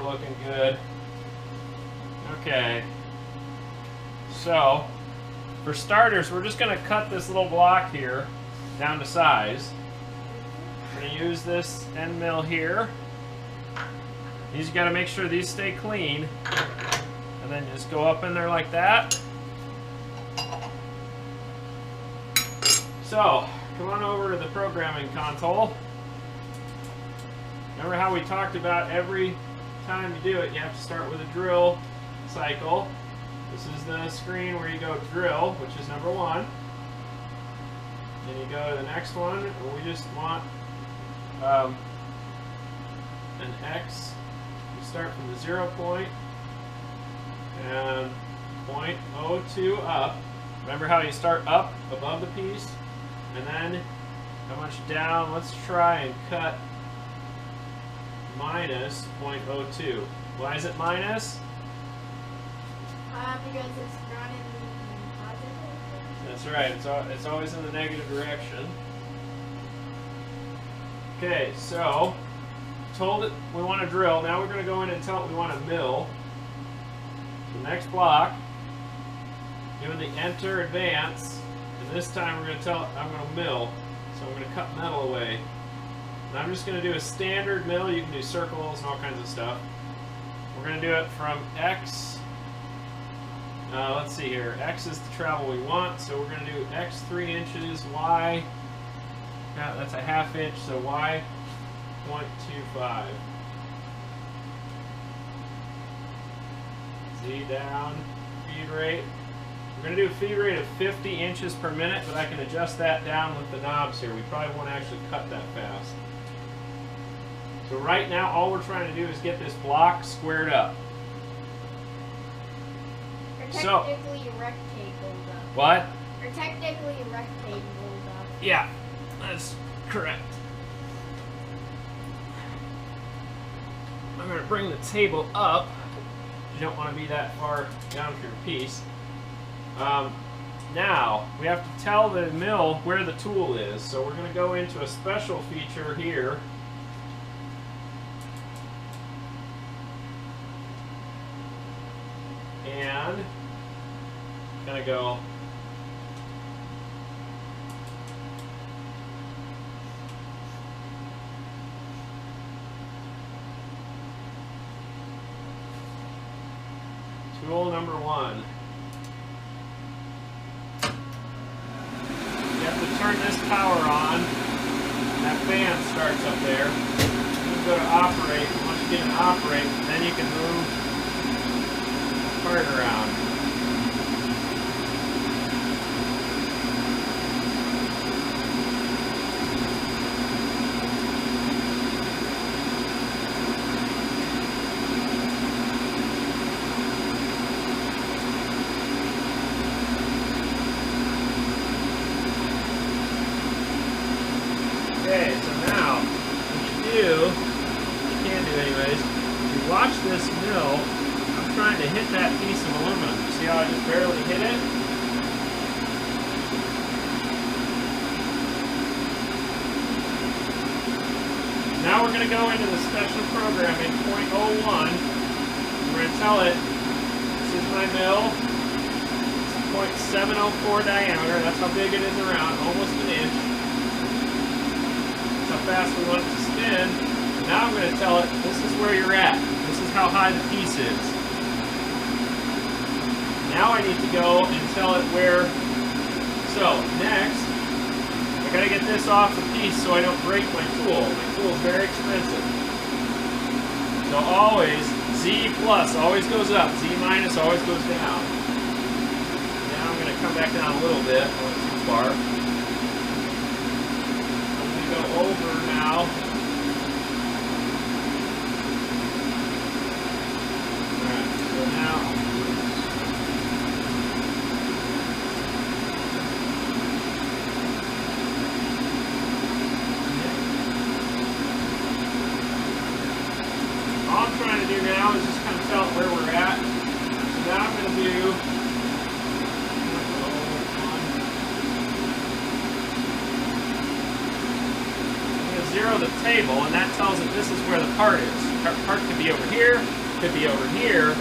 looking good. Okay. So, for starters, we're just going to cut this little block here down to size. We're going to use this end mill here. You just got to make sure these stay clean. And then just go up in there like that. So, come on over to the programming console. Remember how we talked about every time you do it, you have to start with a drill cycle. This is the screen where you go drill, which is number 1. Then you go to the next one, and we just want an X. You start from the 0 point and 0.02 up. Remember how you start up above the piece, and then how much down? Let's try and cut minus 0.02. Why is it minus? Because it's not in the positive. That's right. It's always in the negative direction. Okay, so told it we want to drill. Now we're going to go in and tell it we want to mill. The next block, doing the enter advance, and this time we're going to tell it I'm going to mill. So I'm going to cut metal away. And I'm just going to do a standard mill. You can do circles and all kinds of stuff. We're going to do it from X. Let's see here. X is the travel we want, so we're going to do X 3 inches, Y, that's a ½ inch, so Y 0.25. Z down, feed rate. We're going to do a feed rate of 50 inches per minute, but I can adjust that down with the knobs here. We probably won't actually cut that fast. So right now, all we're trying to do is get this block squared up. Or technically rectangles up. What? Or technically rectangles up. Yeah, that's correct. I'm going to bring the table up. You don't want to be that far down for your piece. Now, we have to tell the mill where the tool is. So we're going to go into a special feature here. And going to go tool number 1. You have to turn this power on. That fan starts up there. You go to operate. Once you get to operate, then you can move the part around. Okay, so now, what you can do anyways, you watch this mill. I'm trying to hit that piece of aluminum. You see how I just barely hit it? Now we're going to go into the special programming, 0.01. We're going to tell it, this is my mill. It's 0.704 diameter. That's how big it is around, almost an inch. Fast we want it to spin. Now I'm going to tell it this is where you're at. This is how high the piece is. Now I need to go and tell it where. So next, I got to get this off the piece so I don't break my tool. My tool is very expensive. So always Z plus always goes up. Z minus always goes down. Now I'm going to come back down a little bit. I went too far. Go over now. Alright, so now all I'm trying to do now is just kind of tell it where we're at. So now I'm going to do 0 zero the table, and that tells it this is where the part is. Part could be over here, could be over here.